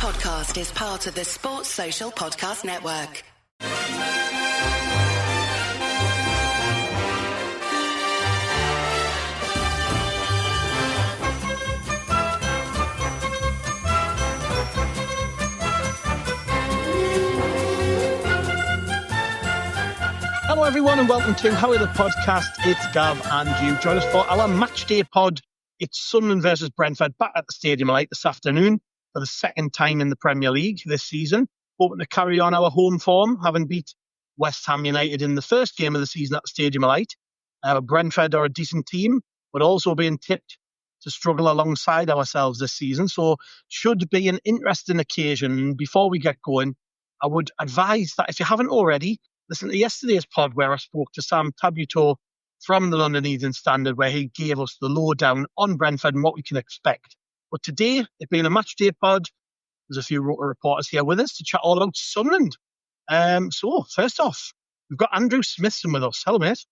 podcast is part of the Sports Social Podcast Network. Hello everyone and welcome to How Are the Podcast. It's Gav and you. Join us for our Matchday pod. It's Sunderland versus Brentford back at the Stadium Light this afternoon for the second time in the Premier League this season. Hoping to carry on our home form, having beat West Ham United in the first game of the season at the Stadium Light. Brentford are a decent team, but also being tipped to struggle alongside ourselves this season. So should be an interesting occasion. Before we get going, I would advise that if you haven't already, listen to yesterday's pod where I spoke to Sam Tabuteau from the London Evening Standard, where he gave us the lowdown on Brentford and what we can expect. But today, it being a matchday pod, there's a few reporters here with us to chat all about Sunderland. So, first off, we've got Andrew Smithson with us. Hello, mate.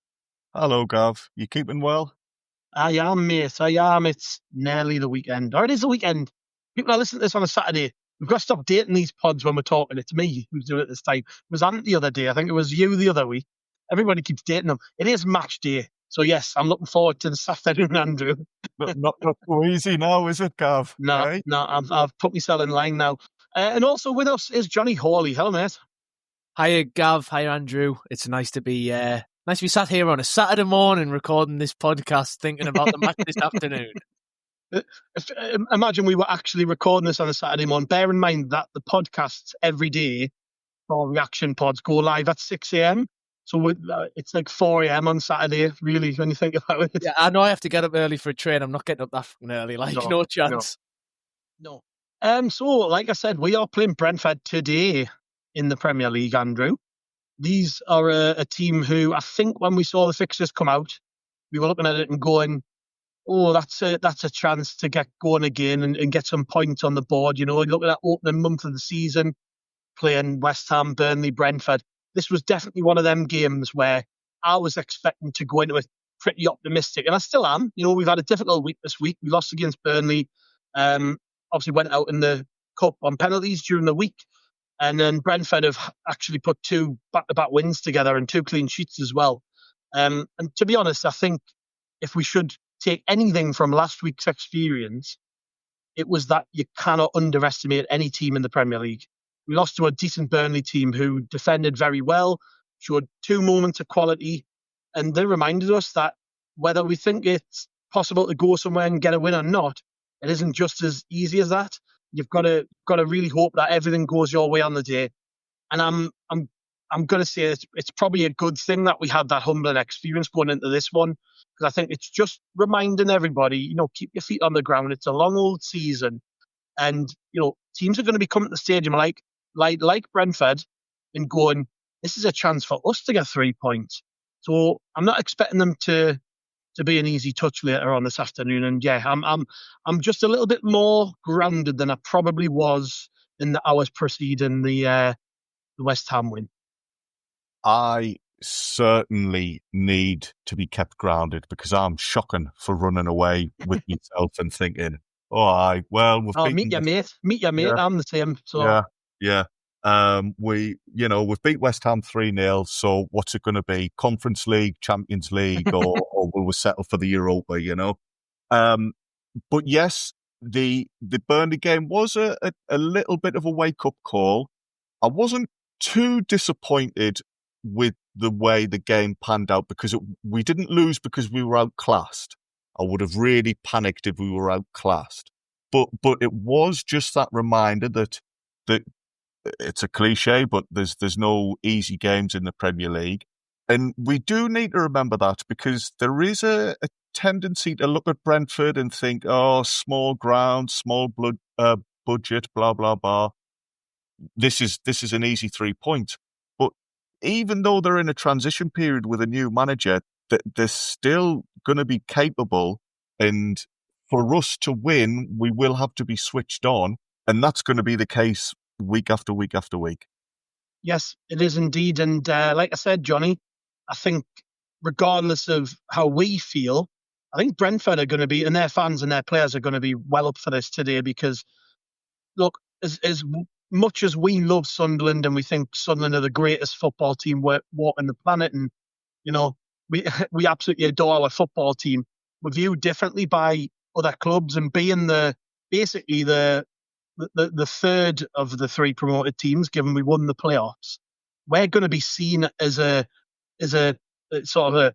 Hello, Gav. You keeping well? I am, mate. I am. It's nearly the weekend. Or it is the weekend. People are listening to this on a Saturday. We've got to stop dating these pods when we're talking. It's me who's doing it this time. It was Ant the other day. I think it was you the other week. Everybody keeps dating them. It is match day. So, yes, I'm looking forward to this afternoon, Andrew. Not so easy now, is it, Gav? No, Right? no, I've put myself in line now. And also with us is Johnny Hawley. Hello, mate. Hiya, Gav. Hiya, Andrew. It's nice to be sat here on a Saturday morning recording this podcast, thinking about the match this afternoon. Imagine we were actually recording this on a Saturday morning. Bear in mind that the podcasts every day, or reaction pods, go live at 6 a.m. So it's like 4 a.m. on Saturday, really, when you think about it. Yeah, I know I have to get up early for a train. I'm not getting up that fucking early. No chance. No. So, like I said, we are playing Brentford today in the Premier League, Andrew. These are a team who, I think when we saw the fixtures come out, we were looking at it and going, oh, that's a chance to get going again and get some points on the board. You know, look at that opening month of the season, playing West Ham, Burnley, Brentford. This was definitely one of them games where I was expecting to go into it pretty optimistic, and I still am. You know, we've had a difficult week this week. We lost against Burnley. Obviously went out in the cup on penalties during the week, and then Brentford have actually put 2 back-to-back wins together and 2 clean sheets as well. And to be honest, I think if we should take anything from last week's experience, it was that you cannot underestimate any team in the Premier League. We lost to a decent Burnley team who defended very well, showed 2 moments of quality, and they reminded us that whether we think it's possible to go somewhere and get a win or not, it isn't just as easy as that. You've got to really hope that everything goes your way on the day. And I'm going to say it's probably a good thing that we had that humbling experience going into this one, because I think it's just reminding everybody, you know, keep your feet on the ground. It's a long old season, and you know, teams are going to be coming to the stadium like Brentford and going, this is a chance for us to get 3 points. So I'm not expecting them to be an easy touch later on this afternoon. And yeah, I'm just a little bit more grounded than I probably was in the hours preceding the West Ham win. I certainly need to be kept grounded because I'm shocking for running away with myself and thinking, we've meet your mate. Yeah. I'm the same. So yeah. We've beat West Ham 3-0. So what's it going to be? Conference League, Champions League, or will we settle for the Europa? You know. But yes, the Burnley game was a little bit of a wake up call. I wasn't too disappointed with the way the game panned out because we didn't lose because we were outclassed. I would have really panicked if we were outclassed. But it was just that reminder that it's a cliche, but there's no easy games in the Premier League. And we do need to remember that because there is a tendency to look at Brentford and think, small ground, small budget, blah, blah, blah. This is an easy 3 points. But even though they're in a transition period with a new manager, they're still going to be capable. And for us to win, we will have to be switched on. And that's going to be the case week after week after week. Yes, it is indeed. And like I said, Johnny, I think regardless of how we feel, I think Brentford are going to be, and their fans and their players are going to be well up for this today because, look, as much as we love Sunderland and we think Sunderland are the greatest football team walking the planet, and we we absolutely adore our football team, we're viewed differently by other clubs, and being basically the third of the three promoted teams, given we won the playoffs, we're going to be seen as a sort of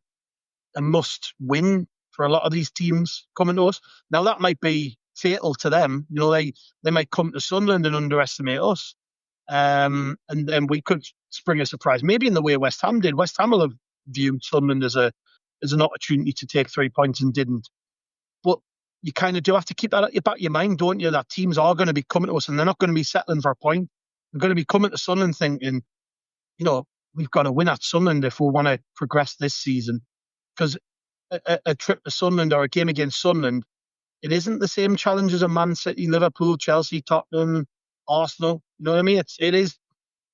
a must win for a lot of these teams coming to us. Now that might be fatal to them. They might come to Sunderland and underestimate us, and then we could spring a surprise. Maybe in the way West Ham did. West Ham will have viewed Sunderland as an opportunity to take 3 points and didn't. But you kind of do have to keep that at the back of your mind, don't you? That teams are going to be coming to us and they're not going to be settling for a point. They're going to be coming to Sunderland thinking, we've got to win at Sunderland if we want to progress this season. Because a trip to Sunderland or a game against Sunderland, it isn't the same challenge as a Man City, Liverpool, Chelsea, Tottenham, Arsenal. You know what I mean? It is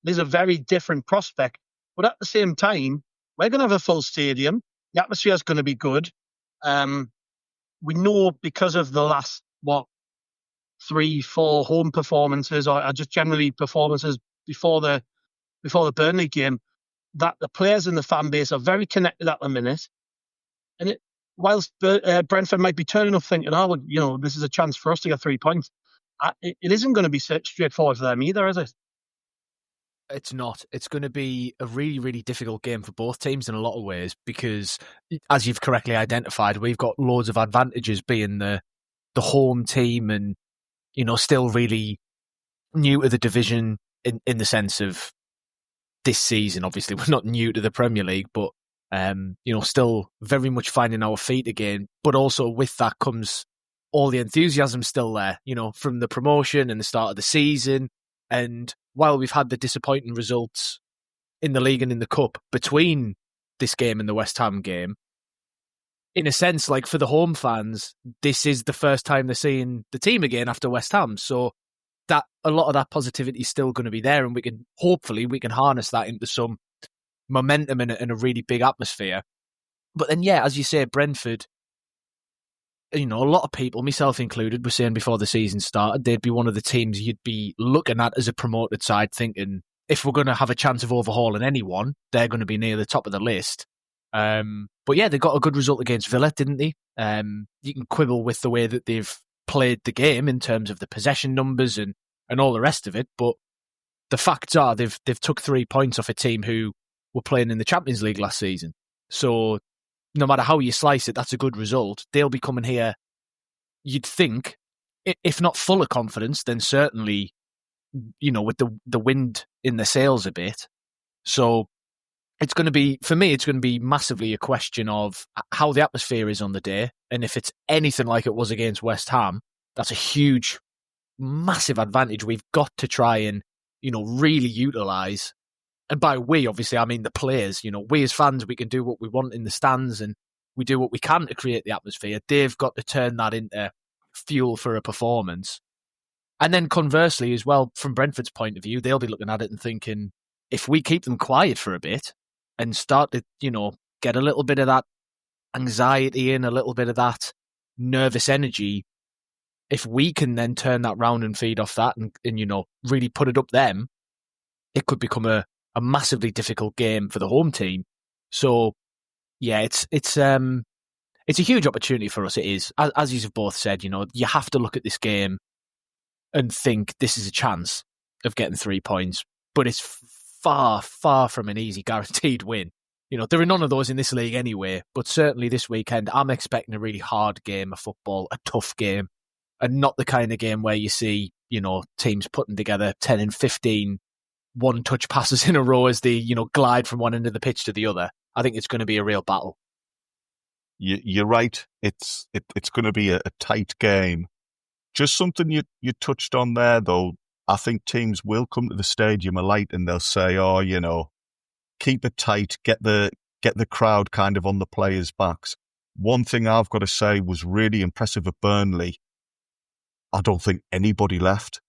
a very different prospect. But at the same time, we're going to have a full stadium. The atmosphere is going to be good. We know because of the last 3-4 home performances, or just generally performances before the Burnley game, that the players and the fan base are very connected at the minute. And whilst Brentford might be turning up thinking, this is a chance for us to get 3 points, it isn't going to be straightforward for them either, is it? It's not. It's going to be a really, really difficult game for both teams in a lot of ways because, as you've correctly identified, we've got loads of advantages being the home team and, still really new to the division in the sense of this season. Obviously, we're not new to the Premier League, but, still very much finding our feet again. But also with that comes all the enthusiasm still there, from the promotion and the start of the season. And while we've had the disappointing results in the league and in the cup between this game and the West Ham game, in a sense, like for the home fans, this is the first time they're seeing the team again after West Ham. So that a lot of that positivity is still going to be there, and we can harness that into some momentum and a really big atmosphere. But then, as you say, Brentford, a lot of people, myself included, were saying before the season started, they'd be one of the teams you'd be looking at as a promoted side, thinking, if we're going to have a chance of overhauling anyone, they're going to be near the top of the list. But they got a good result against Villa, didn't they? You can quibble with the way that they've played the game in terms of the possession numbers and all the rest of it, but the facts are they've took 3 points off a team who were playing in the Champions League last season. So no matter how you slice it, that's a good result. They'll be coming here, you'd think, if not full of confidence, then certainly, with the wind in the sails a bit. So it's going to be, for me, it's going to be massively a question of how the atmosphere is on the day. And if it's anything like it was against West Ham, that's a huge, massive advantage we've got to try and, really utilise. And by we, obviously, I mean the players. We as fans, we can do what we want in the stands and we do what we can to create the atmosphere. They've got to turn that into fuel for a performance. And then conversely as well, from Brentford's point of view, they'll be looking at it and thinking, if we keep them quiet for a bit and start to, get a little bit of that anxiety in, a little bit of that nervous energy, if we can then turn that round and feed off that and really put it up them, it could become a massively difficult game for the home team. So, it's a huge opportunity for us. It is, as you've both said, you have to look at this game and think this is a chance of getting 3 points, but it's far, far from an easy guaranteed win. There are none of those in this league anyway, but certainly this weekend, I'm expecting a really hard game of football, a tough game, and not the kind of game where you see, teams putting together 10 and 15 one-touch passes in a row as they, glide from one end of the pitch to the other. I think it's going to be a real battle. You're right. It's going to be a tight game. Just something you touched on there, though. I think teams will come to the stadium alight and they'll say, keep it tight, get the crowd kind of on the players' backs. One thing I've got to say was really impressive at Burnley. I don't think anybody left.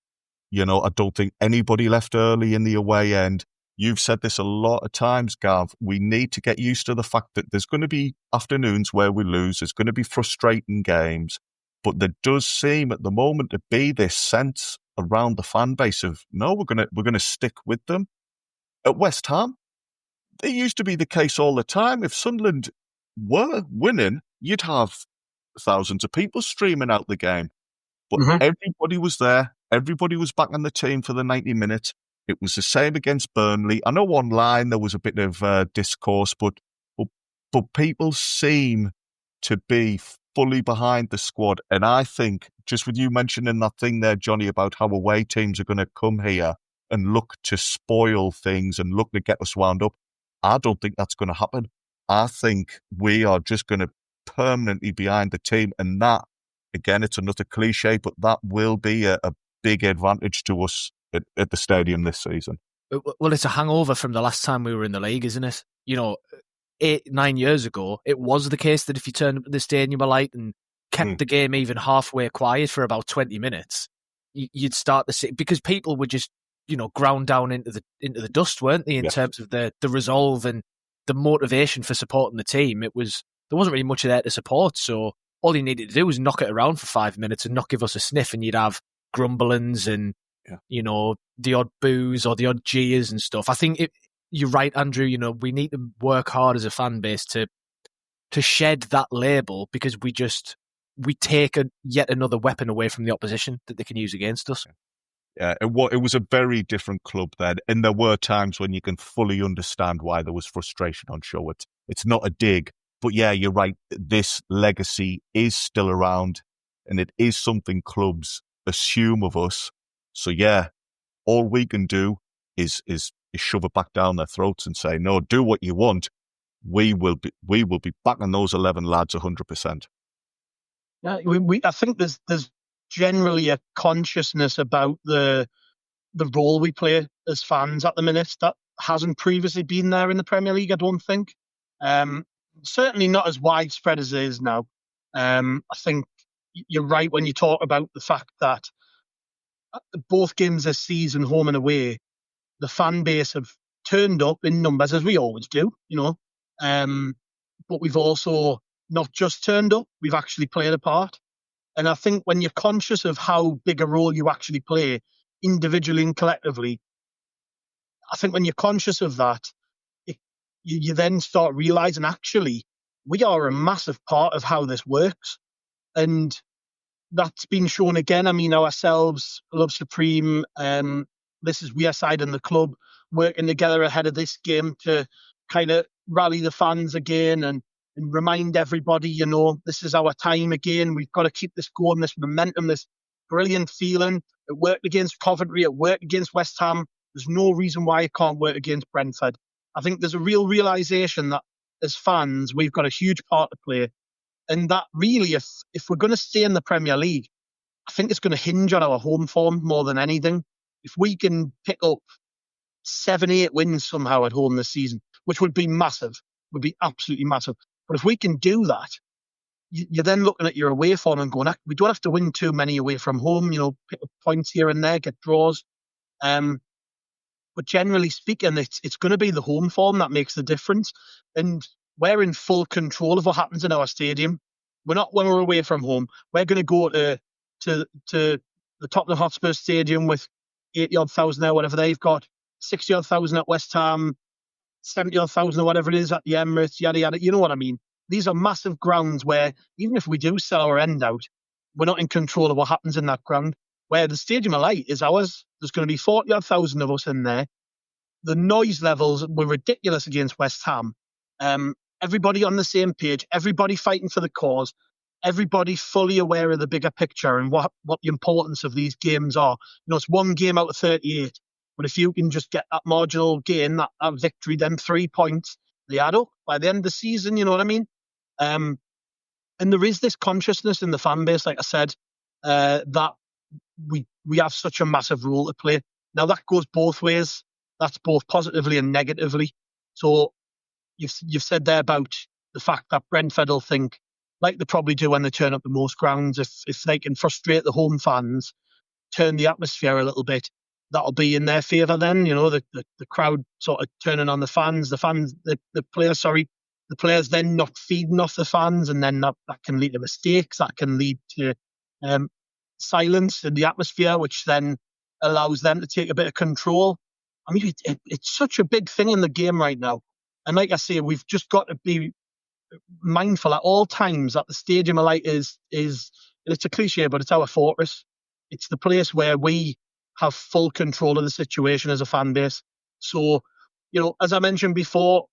I don't think anybody left early in the away end. You've said this a lot of times, Gav. We need to get used to the fact that there's going to be afternoons where we lose. There's going to be frustrating games. But there does seem at the moment to be this sense around the fan base of, no, we're gonna stick with them. At West Ham, it used to be the case all the time. If Sunderland were winning, you'd have thousands of people streaming out the game. But everybody was there. Everybody was back on the team for the 90 minutes. It was the same against Burnley. I know online there was a bit of discourse, but people seem to be fully behind the squad. And I think, just with you mentioning that thing there, Johnny, about how away teams are going to come here and look to spoil things and look to get us wound up, I don't think that's going to happen. I think we are just going to permanently behind the team. And that, again, it's another cliche, but that will be a big advantage to us at the stadium this season. Well, it's a hangover from the last time we were in the league, isn't it? 8-9 years ago, it was the case that if you turned up at the stadium light and kept the game even halfway quiet for about 20 minutes, you'd start to see, because people were just, ground down into the dust, weren't they, in terms of the resolve and the motivation for supporting the team. There wasn't really much there to support, so all you needed to do was knock it around for 5 minutes and not give us a sniff, and you'd have grumblings and the odd boos or the odd jeers and stuff. I think you're right, Andrew. We need to work hard as a fan base to shed that label, because we take yet another weapon away from the opposition that they can use against us. Yeah, it was a very different club then, and there were times when you can fully understand why there was frustration on show. It's not a dig, but yeah, you're right. This legacy is still around, and it is something clubs assume of us. So yeah, all we can do is shove it back down their throats and say, no, do what you want. We will be back on those 11 lads 100%. Yeah, I think there's generally a consciousness about the role we play as fans at the minute that hasn't previously been there in the Premier League, I don't think. Certainly not as widespread as it is now. I think you're right when you talk about the fact that both games this season, home and away, the fan base have turned up in numbers, as we always do, but we've also not just turned up, we've actually played a part. And I think when you're conscious of how big a role you actually play individually and collectively, I think when you're conscious of that, you then start realizing, actually, we are a massive part of how this works. And that's been shown again. I mean, ourselves, Love Supreme, this is Wearside and the club working together ahead of this game to kind of rally the fans again and remind everybody, this is our time again. We've got to keep this going, this momentum, this brilliant feeling. It worked against Coventry. It worked against West Ham. There's no reason why it can't work against Brentford. I think there's a real realization that as fans, we've got a huge part to play. And that really, if we're going to stay in the Premier League, I think it's going to hinge on our home form more than anything. If we can pick up 7-8 wins somehow at home this season, which would be massive, would be absolutely massive. But if we can do that, you're then looking at your away form and going, we don't have to win too many away from home, pick up points here and there, get draws. But generally speaking, it's going to be the home form that makes the difference. And we're in full control of what happens in our stadium. We're not, when we're away from home, we're going to go to the Tottenham Hotspur Stadium with 80-odd thousand there, whatever they've got, 60-odd thousand at West Ham, 70-odd thousand or whatever it is at the Emirates, yada, yada. You know what I mean? These are massive grounds where even if we do sell our end out, we're not in control of what happens in that ground. Where the Stadium of Light is ours, there's going to be 40-odd thousand of us in there. The noise levels were ridiculous against West Ham. Everybody on the same page, everybody fighting for the cause, everybody fully aware of the bigger picture and what the importance of these games are. It's one game out of 38. But if you can just get that marginal gain, that victory, then 3 points, they add up by the end of the season, you know what I mean? And there is this consciousness in the fan base, like I said, that we have such a massive role to play. Now, that goes both ways. That's both positively and negatively. So you've said there about the fact that Brentford will think, like they probably do when they turn up the most grounds, if they can frustrate the home fans, turn the atmosphere a little bit, that'll be in their favour then, the crowd sort of turning on the fans, the players then not feeding off the fans, and then that can lead to mistakes, that can lead to silence in the atmosphere, which then allows them to take a bit of control. I mean, it's such a big thing in the game right now. And like I say, we've just got to be mindful at all times that the Stadium of Light is it's a cliche, but it's our fortress. It's the place where we have full control of the situation as a fan base. So, as I mentioned before,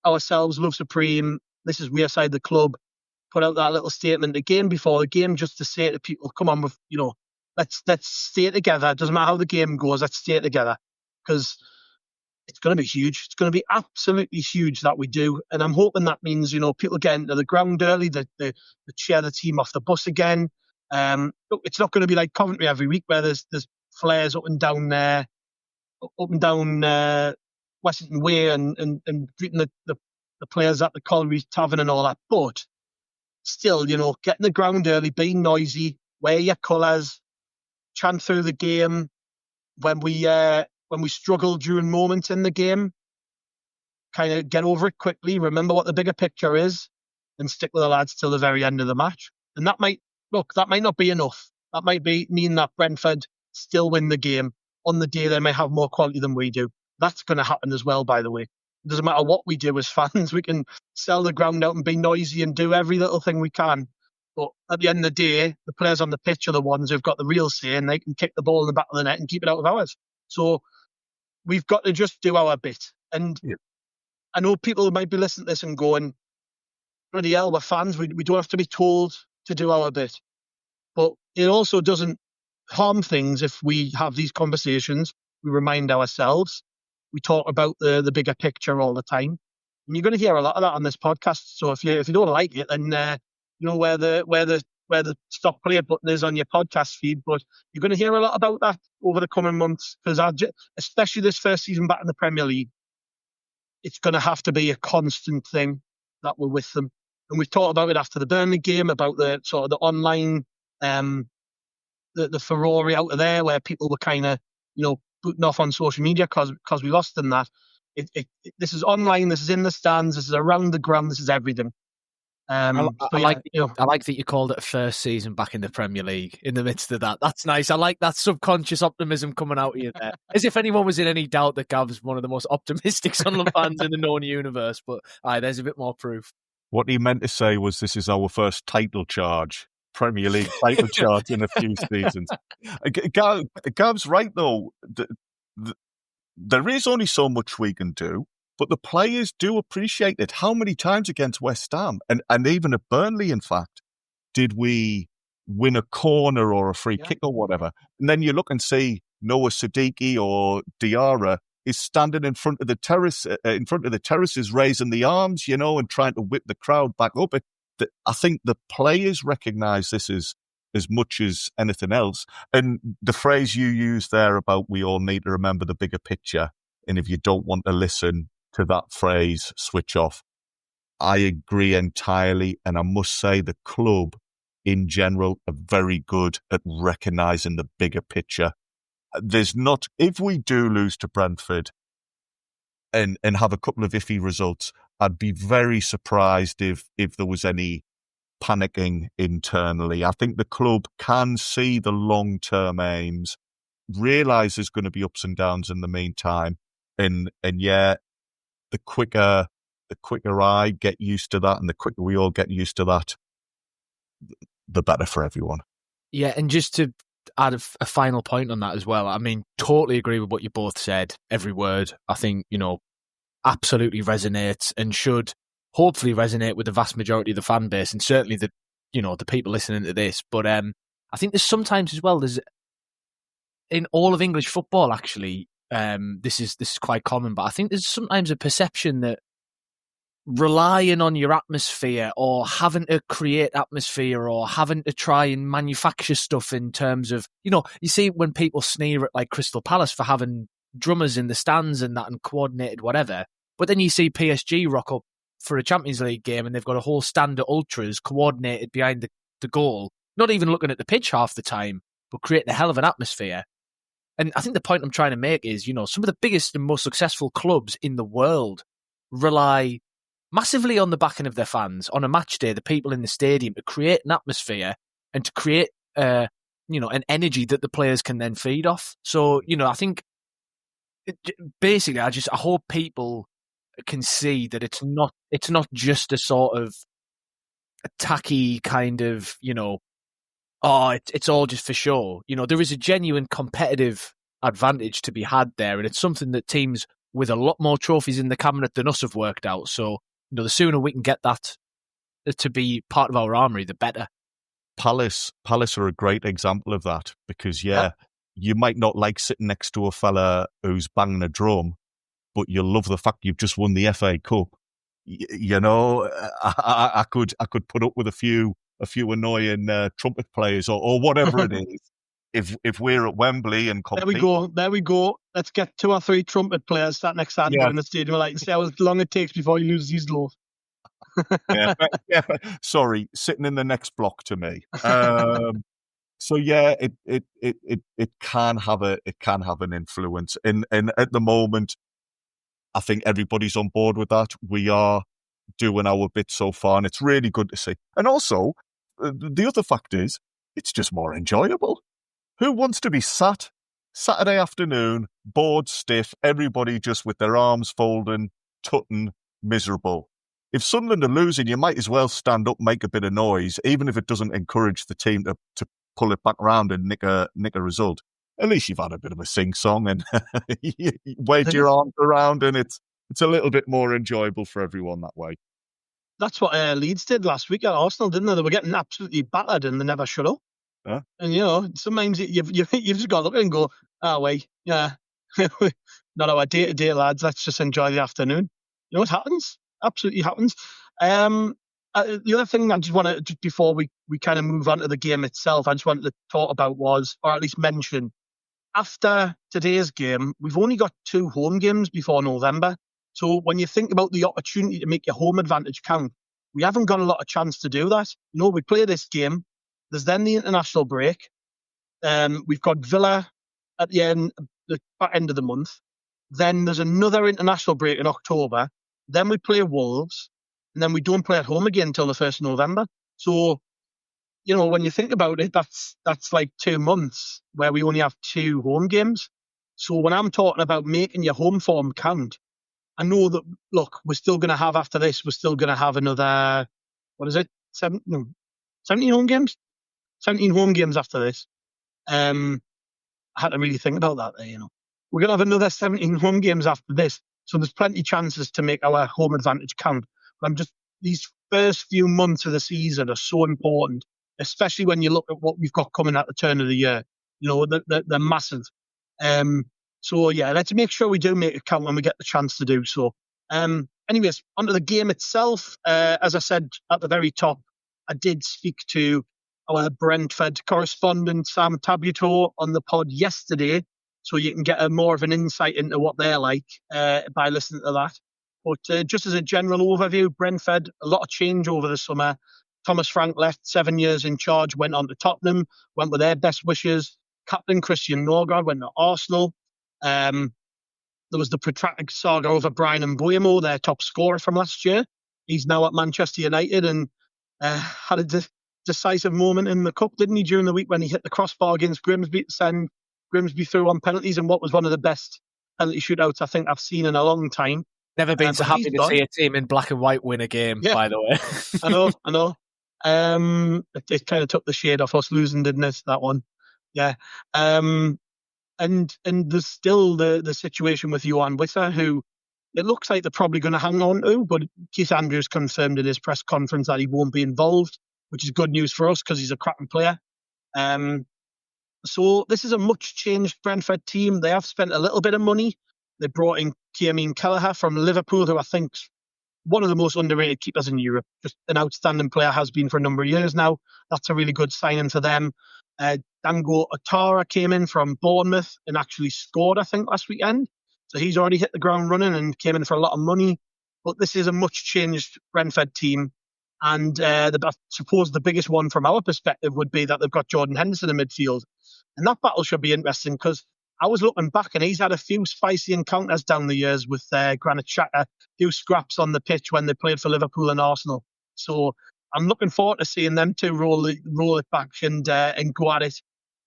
ourselves, Love Supreme, this is Wearside, the club, put out that little statement again before the game just to say to people, come on, let's stay together. It doesn't matter how the game goes, let's stay together. Because it's going to be huge. It's going to be absolutely huge that we do. And I'm hoping that means, people get into the ground early, they cheer the team off the bus again. Look, it's not going to be like Coventry every week where there's flares up and down Western Way and greeting the players at the Colliery Tavern and all that. But still, get in the ground early, be noisy, wear your colours, chant through the game. When we struggle during moments in the game, kind of get over it quickly, remember what the bigger picture is, and stick with the lads till the very end of the match. And that might not be enough. That might mean that Brentford still win the game. On the day they may have more quality than we do. That's going to happen as well, by the way. It doesn't matter what we do as fans. We can sell the ground out and be noisy and do every little thing we can. But at the end of the day, the players on the pitch are the ones who've got the real say, and they can kick the ball in the back of the net and keep it out of ours. So we've got to just do our bit. And I know people might be listening to this and going, bloody hell, we're fans. We don't have to be told to do our bit. But it also doesn't harm things if we have these conversations. We remind ourselves. We talk about the bigger picture all the time. And you're going to hear a lot of that on this podcast. So if you don't like it, then where the stop play button is on your podcast feed. But you're going to hear a lot about that over the coming months, because especially this first season back in the Premier League, it's going to have to be a constant thing that we're with them. And we've talked about it after the Burnley game, about the sort of the online, the furore out of there, where people were kind of, booting off on social media because we lost them that. This is online, this is in the stands, this is around the ground, this is everything. I like that you called it a first season back in the Premier League in the midst of that. That's nice. I like that subconscious optimism coming out of you there. As if anyone was in any doubt that Gav's one of the most optimistic Sunderland fans in the known universe. But there's a bit more proof. What he meant to say was this is our first title charge, Premier League title charge in a few seasons. Gav's right, though. There is only so much we can do. But the players do appreciate it. How many times against West Ham, and even at Burnley, in fact, did we win a corner or a free kick or whatever? And then you look and see Noah Siddiqui or Diarra is standing in front of the terraces, raising the arms, and trying to whip the crowd back up. I think the players recognise this as much as anything else. And the phrase you used there about we all need to remember the bigger picture, and if you don't want to listen to that phrase, switch off. I agree entirely, and I must say the club in general are very good at recognising the bigger picture. If we do lose to Brentford and have a couple of iffy results, I'd be very surprised if there was any panicking internally. I think the club can see the long-term aims, realise there's going to be ups and downs in the meantime, and the quicker I get used to that and the quicker we all get used to that, the better for everyone. Yeah, and just to add a final point on that as well, I mean, totally agree with what you both said. Every word, I think, absolutely resonates and should hopefully resonate with the vast majority of the fan base and certainly the people listening to this. But I think there's sometimes as well, there's in all of English football, actually, this is quite common, but I think there's sometimes a perception that relying on your atmosphere or having to create atmosphere or having to try and manufacture stuff in terms of, you see when people sneer at like Crystal Palace for having drummers in the stands and that and coordinated whatever, but then you see PSG rock up for a Champions League game and they've got a whole stand of ultras coordinated behind the goal, not even looking at the pitch half the time, but creating a hell of an atmosphere. And I think the point I'm trying to make is, some of the biggest and most successful clubs in the world rely massively on the backing of their fans, on a match day, the people in the stadium, to create an atmosphere and to create a an energy that the players can then feed off. So, I think basically I hope people can see that it's not just a sort of a tacky kind of, it's all just for show. There is a genuine competitive advantage to be had there, and it's something that teams with a lot more trophies in the cabinet than us have worked out. So, the sooner we can get that to be part of our armoury, the better. Palace are a great example of that because, you might not like sitting next to a fella who's banging a drum, but you'll love the fact you've just won the FA Cup. I could put up with a few annoying trumpet players or whatever it is. If we're at Wembley and compete. There we go. Let's get 2 or 3 trumpet players sat next to Andrew in the stadium and see how long it takes before he loses his loaf. Sorry, sitting in the next block to me. So it can have an influence, and at the moment, I think everybody's on board with that. We are doing our bit so far, and it's really good to see. And also, the other fact is, it's just more enjoyable. Who wants to be sat Saturday afternoon, bored, stiff, everybody just with their arms folding, tutting, miserable? If Sunderland are losing, you might as well stand up, make a bit of noise, even if it doesn't encourage the team to pull it back around and nick a result. At least you've had a bit of a sing-song and you wave your arms around, and it's a little bit more enjoyable for everyone that way. That's what Leeds did last week at Arsenal, didn't they? They were getting absolutely battered and they never shut up. Huh? And, sometimes you've just got to look and go, wait, yeah, not our day-to-day, lads. Let's just enjoy the afternoon. It happens. Absolutely happens. The other thing I just want to, just before we kind of move on to the game itself, I just wanted to talk about was, or at least mention, after today's game, we've only got 2 home games before November. So when you think about the opportunity to make your home advantage count, we haven't got a lot of chance to do that. We play this game. There's then the international break. We've got Villa at the back end of the month. Then there's another international break in October. Then we play Wolves. And then we don't play at home again until the 1st of November. So, when you think about it, that's like 2 months where we only have 2 home games. So when I'm talking about making your home form count, I know that, look, we're still going to have after this, we're still going to have another, 17 home games? 17 home games after this. I had to really think about that there, We're going to have another 17 home games after this. So there's plenty of chances to make our home advantage count. These first few months of the season are so important, especially when you look at what we've got coming at the turn of the year. They're massive. So yeah, let's make sure we do make it count when we get the chance to do so. Anyways, onto the game itself. As I said at the very top, I did speak to our Brentford correspondent, Sam Tabuteau, on the pod yesterday, so you can get more of an insight into what they're like by listening to that. But just as a general overview, Brentford, a lot of change over the summer. Thomas Frank left, 7 years in charge, went on to Tottenham, went with their best wishes. Captain Christian Norgard went to Arsenal. There was the protracted saga over Brian Mbeumo, their top scorer from last year. He's now at Manchester United and had a decisive moment in the Cup, didn't he, during the week when he hit the crossbar against Grimsby to send Grimsby through on penalties in what was one of the best penalty shootouts I think I've seen in a long time. Never been so happy to see a team in black and white win a game, by the way. I know. It kind of took the shade off us losing, didn't it, that one? Yeah. And there's still the situation with Johan Wissa, who it looks like they're probably going to hang on to, but Keith Andrews confirmed in his press conference that he won't be involved, which is good news for us because he's a cracking player. So this is a much changed Brentford team. They have spent a little bit of money. They brought in Kieran Kelleher from Liverpool, who I think's one of the most underrated keepers in Europe. Just an outstanding player, has been for a number of years now. That's a really good signing for them. Dango Otara came in from Bournemouth and actually scored, I think, last weekend. So he's already hit the ground running and came in for a lot of money. But this is a much changed Brentford team. And I suppose the biggest one from our perspective would be that they've got Jordan Henderson in midfield. And that battle should be interesting because I was looking back and he's had a few spicy encounters down the years with Granit Xhaka, a few scraps on the pitch when they played for Liverpool and Arsenal. So I'm looking forward to seeing them two roll it back and go at it.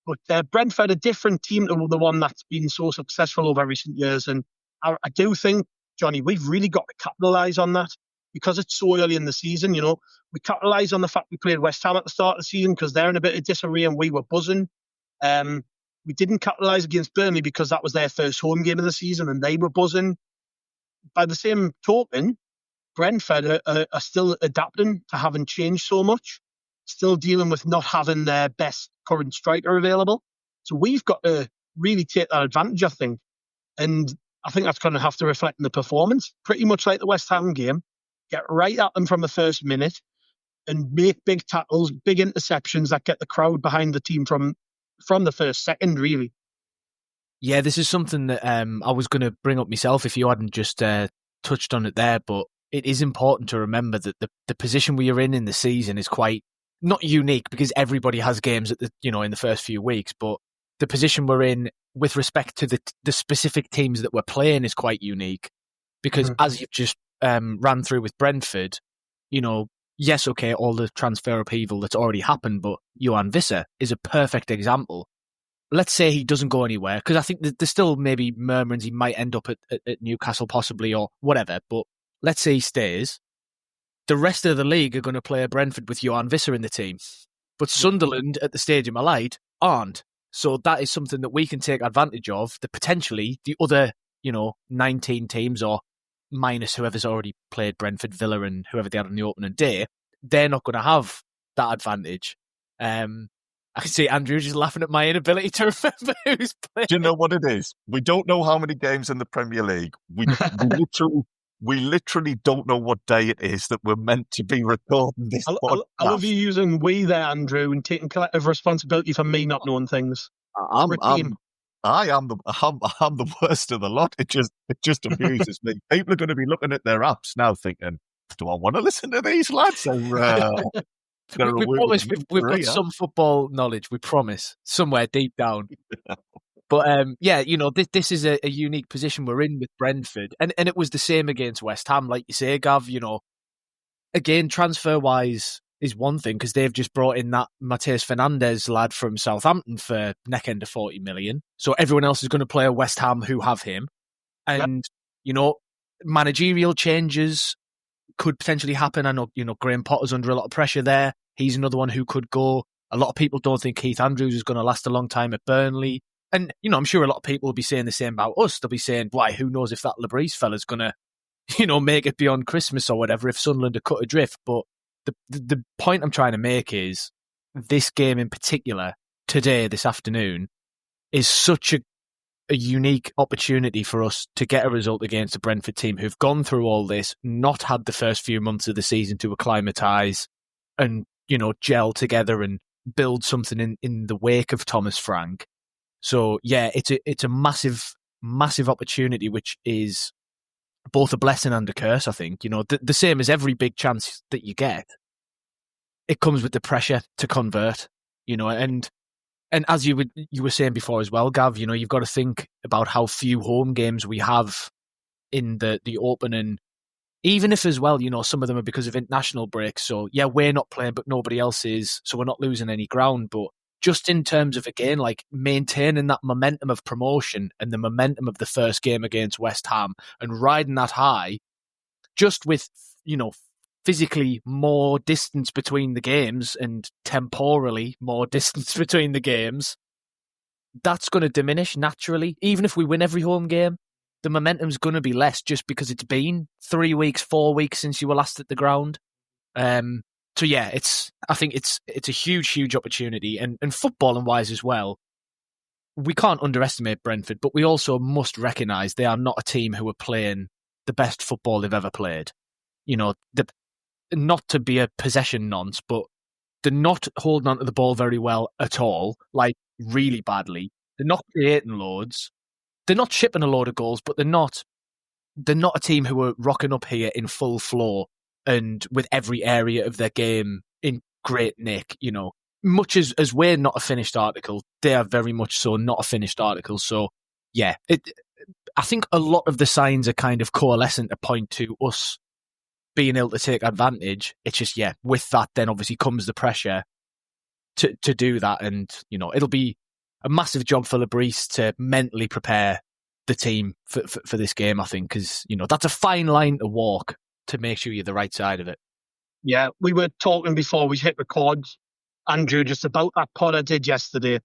But Brentford, a different team to the one that's been so successful over recent years. And I do think, Johnny, we've really got to capitalise on that because it's so early in the season. We capitalise on the fact we played West Ham at the start of the season because they're in a bit of disarray and we were buzzing. We didn't capitalise against Burnley because that was their first home game of the season and they were buzzing. By the same token, Brentford are still adapting to having changed so much, still dealing with not having their best current striker available. So we've got to really take that advantage, I think. And I think that's going to have to reflect in the performance, pretty much like the West Ham game. Get right at them from the first minute and make big tackles, big interceptions that get the crowd behind the team from the first second, really. Yeah, this is something that I was going to bring up myself if you hadn't just touched on it there, but it is important to remember that the position we are in the season is quite not unique because everybody has games at in the first few weeks, but the position we're in with respect to the specific teams that we're playing is quite unique because as you've just ran through with Brentford, yes, okay, all the transfer upheaval that's already happened, but Johan Visser is a perfect example. Let's say he doesn't go anywhere, because I think that there's still maybe murmurings he might end up at Newcastle possibly or whatever, but let's say he stays. The rest of the league are going to play Brentford with Johan Visser in the team. But Sunderland at the Stadium of Light aren't. So that is something that we can take advantage of, that potentially the other, 19 teams or minus whoever's already played Brentford, Villa and whoever they had on the opening day, they're not going to have that advantage. I can see Andrew just laughing at my inability to remember who's playing. Do you know what it is? We don't know how many games in the Premier League. We literally don't know what day it is that we're meant to be recording this podcast. I love you using we there, Andrew, and taking collective responsibility for me not knowing things. I'm the worst of the lot. It just amuses me. People are going to be looking at their apps now thinking, do I want to listen to these lads? We promise we've got some football knowledge. We promise somewhere deep down. But this is a unique position we're in with Brentford, and it was the same against West Ham, like you say, Gav. Again, transfer wise is one thing because they've just brought in that Mateus Fernandes lad from Southampton for neck end of 40 million. So everyone else is going to play a West Ham who have him, and managerial changes could potentially happen. I know, Graham Potter's under a lot of pressure there. He's another one who could go. A lot of people don't think Keith Andrews is going to last a long time at Burnley. And, I'm sure a lot of people will be saying the same about us. They'll be saying, why, who knows if that Le Bris fella's going to, make it beyond Christmas or whatever if Sunderland are cut adrift. But the point I'm trying to make is this game in particular, today, this afternoon, is such a unique opportunity for us to get a result against a Brentford team who've gone through all this, not had the first few months of the season to acclimatise and, gel together and build something in the wake of Thomas Frank. So, yeah, it's a massive, massive opportunity, which is both a blessing and a curse, I think. The same as every big chance that you get, it comes with the pressure to convert, and as you were saying before as well, Gav, you've got to think about how few home games we have in the opening, even if as well, some of them are because of international breaks. So, yeah, we're not playing, but nobody else is. So we're not losing any ground. But just in terms of, again, like maintaining that momentum of promotion and the momentum of the first game against West Ham and riding that high, just with, physically more distance between the games and temporally more distance between the games, that's going to diminish naturally. Even if we win every home game, the momentum's going to be less just because it's been 3 weeks, 4 weeks since you were last at the ground. So yeah, I think it's a huge, huge opportunity, and footballing wise as well. We can't underestimate Brentford, but we also must recognise they are not a team who are playing the best football they've ever played. Not to be a possession nonce, but they're not holding onto the ball very well at all, like really badly. They're not creating loads. They're not shipping a load of goals, but they're not a team who are rocking up here in full flow and with every area of their game in great nick. Much as we're not a finished article, they are very much so not a finished article. So yeah, I think a lot of the signs are kind of coalescent to point to us being able to take advantage. It's just, yeah, with that then obviously comes the pressure to do that, and it'll be a massive job for Le Bris to mentally prepare the team for this game, I think, because, that's a fine line to walk to make sure you're the right side of it. Yeah, we were talking before we hit record, Andrew, just about that pod I did yesterday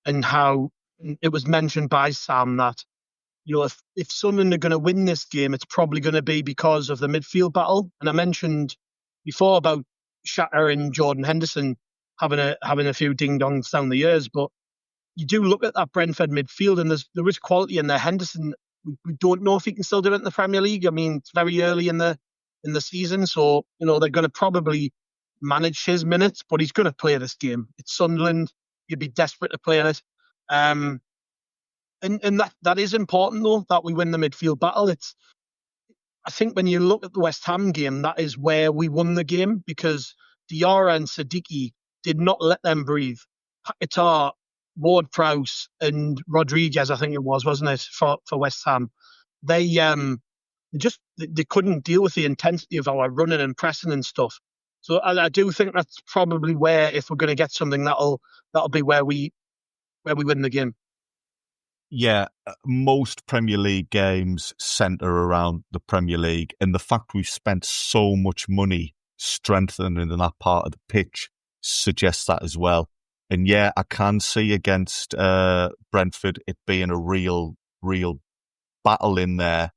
and how it was mentioned by Sam that, if Sunderland are going to win this game, it's probably going to be because of the midfield battle. And I mentioned before about Xhaka and Jordan Henderson having a few ding-dongs down the years, but you do look at that Brentford midfield and there is quality in there. Henderson, we don't know if he can still do it in the Premier League. I mean, it's very early in the season, so they're going to probably manage his minutes, but he's going to play this game. It's Sunderland. You'd be desperate to play in it. And that is important, though, that we win the midfield battle. I think when you look at the West Ham game, that is where we won the game, because Diarra and Siddiqui did not let them breathe. Paquetá, Ward-Prowse and Rodriguez, I think it was, wasn't it, for West Ham? They couldn't deal with the intensity of our running and pressing and stuff. So I do think that's probably where, if we're going to get something, that'll be where we win the game. Yeah, most Premier League games centre around the Premier League, and the fact we've spent so much money strengthening that part of the pitch suggests that as well. And yeah, I can see against Brentford it being a real battle in there.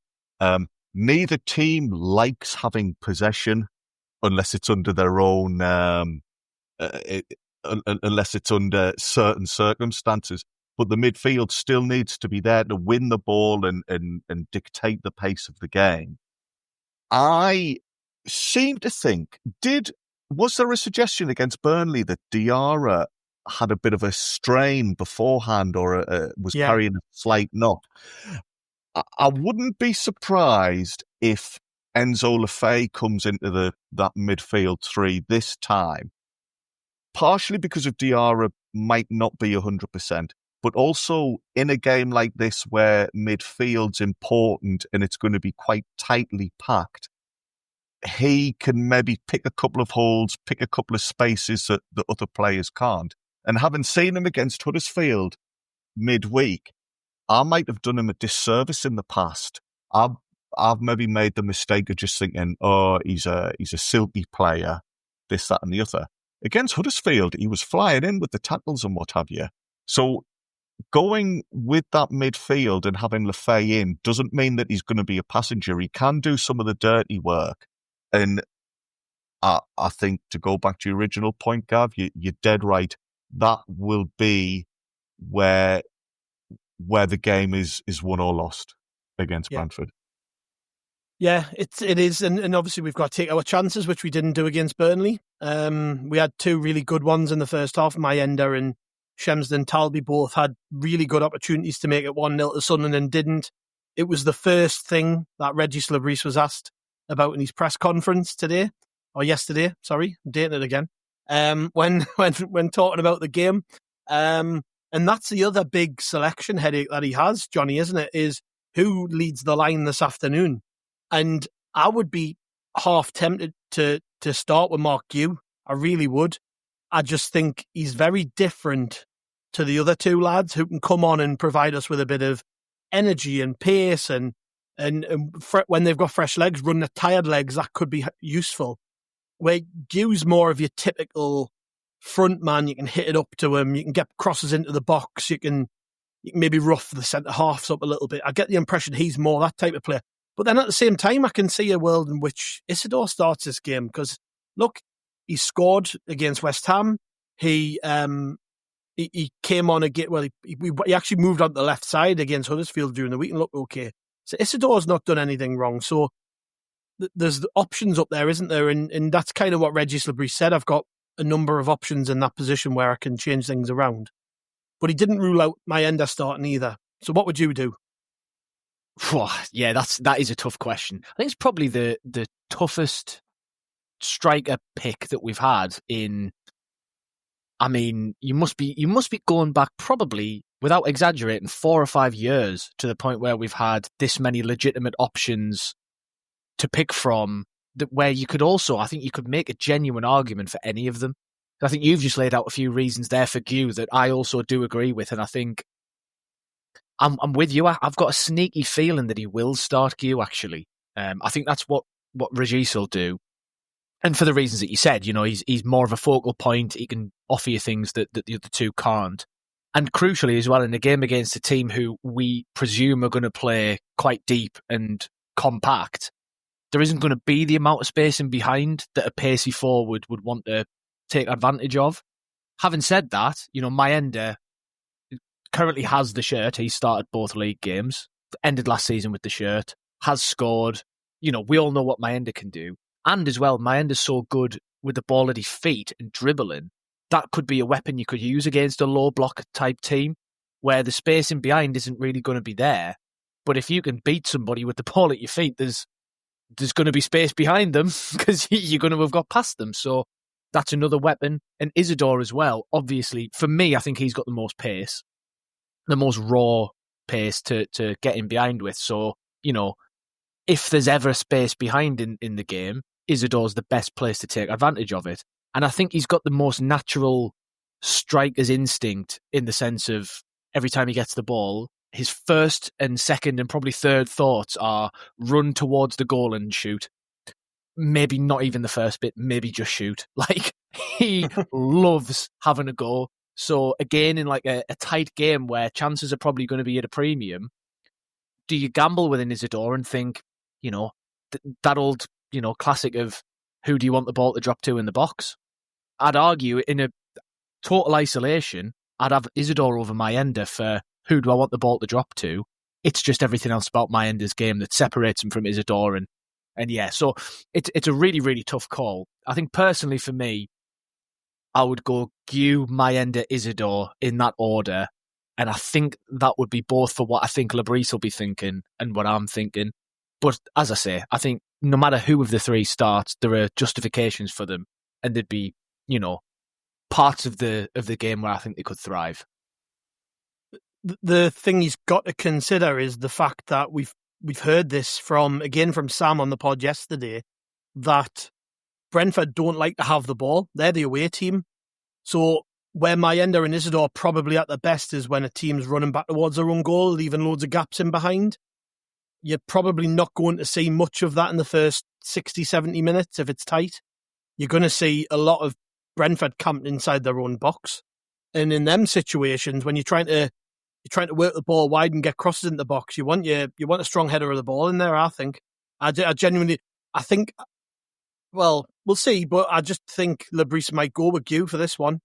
Neither team likes having possession unless it's under their own, unless it's under certain circumstances. But the midfield still needs to be there to win the ball and dictate the pace of the game. I seem to think, was there a suggestion against Burnley that Diarra had a bit of a strain beforehand or was carrying a slight knock? I wouldn't be surprised if Enzo Lefebvre comes into that midfield three this time, partially because of Diarra might not be 100%, but also in a game like this where midfield's important and it's going to be quite tightly packed, he can maybe pick a couple of holes, pick a couple of spaces that the other players can't. And having seen him against Huddersfield midweek, I might have done him a disservice in the past. I've maybe made the mistake of just thinking, he's a silky player, this, that, and the other. Against Huddersfield, he was flying in with the tackles and what have you. So going with that midfield and having Lefebvre in doesn't mean that he's going to be a passenger. He can do some of the dirty work. And I think, to go back to your original point, Gav, you're dead right. That will be where the game is won or lost against Brentford. Yeah, it is, and obviously we've got to take our chances, which we didn't do against Burnley. We had two really good ones in the first half. Mayenda and Shemsden Talby both had really good opportunities to make it 1-0 to Sunderland and didn't. It was the first thing that Régis Le Bris was asked about in his press conference yesterday. Sorry, I'm dating it again. When talking about the game, and that's the other big selection headache that he has, Johnny, isn't it? Is who leads the line this afternoon? And I would be half tempted to start with Mark Gue. I really would. I just think he's very different to the other two lads who can come on and provide us with a bit of energy and pace and when they've got fresh legs, run the tired legs, that could be useful. Where Gue's more of your typical front man, you can hit it up to him, you can get crosses into the box, you can maybe rough the centre halves up a little bit. I get the impression he's more that type of player. But then at the same time, I can see a world in which Isidore starts this game because, look, he scored against West Ham. He came on again. Well, he actually moved on the left side against Huddersfield during the week and looked okay. So Isidore's not done anything wrong. So there's the options up there, isn't there? And that's kind of what Régis Le Bris said. I've got a number of options in that position where I can change things around. But he didn't rule out Mayenda starting either. So what would you do? Yeah, that is a tough question. I think it's probably the toughest striker pick that we've had in. I mean, you must be going back probably, without exaggerating, 4 or 5 years to the point where we've had this many legitimate options to pick from. That where you could also, I think, you could make a genuine argument for any of them. I think you've just laid out a few reasons there for Gue that I also do agree with, and I think I'm with you. I've got a sneaky feeling that he will start Gue, actually. I think that's what Régis will do. And for the reasons that you said, he's more of a focal point. He can offer you things that the other two can't. And crucially as well, in a game against a team who we presume are going to play quite deep and compact, there isn't going to be the amount of spacing behind that a pacey forward would want to take advantage of. Having said that, Mayenda currently has the shirt. He started both league games, ended last season with the shirt, has scored. We all know what Mayenda can do. And as well, Mayenda's so good with the ball at his feet and dribbling. That could be a weapon you could use against a low block type team where the spacing behind isn't really going to be there. But if you can beat somebody with the ball at your feet, there's going to be space behind them because you're going to have got past them. So that's another weapon. And Isidore as well, obviously, for me, I think he's got the most pace, the most raw pace to get in behind with. So, if there's ever a space behind in the game, Isidore's the best place to take advantage of it. And I think he's got the most natural striker's instinct in the sense of every time he gets the ball, his first and second and probably third thoughts are run towards the goal and shoot. Maybe not even the first bit, maybe just shoot. Like, he loves having a go. So again, in like a tight game where chances are probably going to be at a premium, do you gamble with an Isidore and think, that old, classic of who do you want the ball to drop to in the box? I'd argue in a total isolation, I'd have Isidore over Mayenda for who do I want the ball to drop to. It's just everything else about Mayenda's game that separates him from Isidore. And yeah, so it's a really, really tough call. I think personally for me, I would go Gue, Mayenda, Isidore in that order. And I think that would be both for what I think Le Bris will be thinking and what I'm thinking. But as I say, I think no matter who of the three starts, there are justifications for them. And there'd be, parts of the game where I think they could thrive. The thing he's got to consider is the fact that we've heard this from Sam on the pod yesterday, that Brentford don't like to have the ball. They're the away team. So where Mayenda and Isidore probably at their best is when a team's running back towards their own goal, leaving loads of gaps in behind. You're probably not going to see much of that in the first 60, 70 minutes if it's tight. You're going to see a lot of Brentford camped inside their own box. And in them situations, when you're trying to work the ball wide and get crosses in the box, you want a strong header of the ball in there, I think. I genuinely think, well, we'll see, but I just think Le Bris might go with Gue for this one.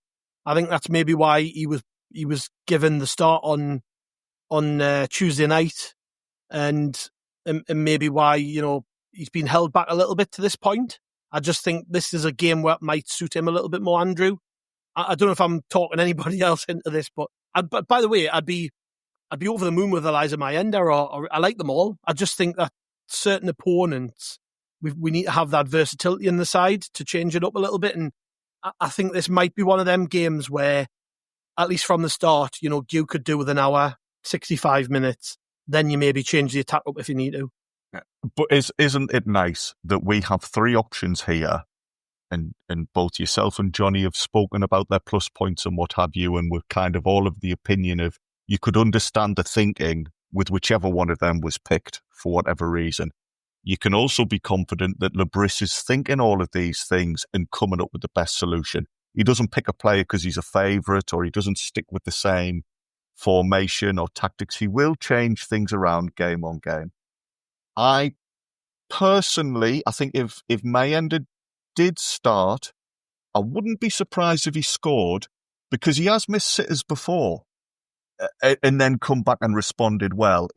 I think that's maybe why he was given the start on Tuesday night, and maybe why he's been held back a little bit to this point. I just think this is a game where it might suit him a little bit more, Andrew. I don't know if I'm talking anybody else into this, but by the way, I'd be over the moon with Eliza Mayenda, or I like them all. I just think that certain opponents, we need to have that versatility in the side to change it up a little bit. And I think this might be one of them games where, at least from the start, Gue could do with an hour, 65 minutes. Then you maybe change the attack up if you need to. But isn't it nice that we have three options here, and both yourself and Jonny have spoken about their plus points and what have you, and we're kind of all of the opinion of you could understand the thinking with whichever one of them was picked for whatever reason. You can also be confident that Le Bris is thinking all of these things and coming up with the best solution. He doesn't pick a player because he's a favourite, or he doesn't stick with the same formation or tactics. He will change things around game on game. I personally, I think if Mayenda did start, I wouldn't be surprised if he scored, because he has missed sitters before and then come back and responded well.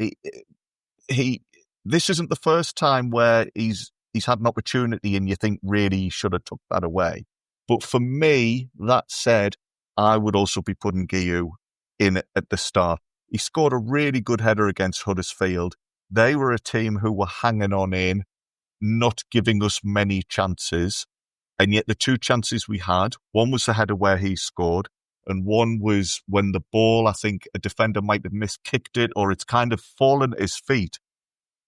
This isn't the first time where he's had an opportunity and you think really he should have took that away. But for me, that said, I would also be putting Gue in at the start. He scored a really good header against Huddersfield. They were a team who were hanging on in, not giving us many chances. And yet the two chances we had, one was the header where he scored, and one was when the ball, I think a defender might have miskicked it, or it's kind of fallen at his feet,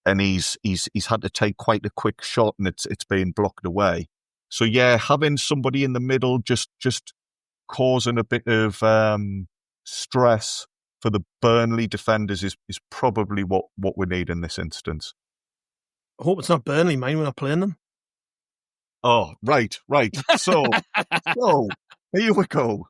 and he's had to take quite a quick shot, and it's being blocked away. So yeah, having somebody in the middle just causing a bit of stress for the Burnley defenders is probably what we need in this instance. I hope it's not Burnley, mine. We're not playing them. Oh, right. So here we go.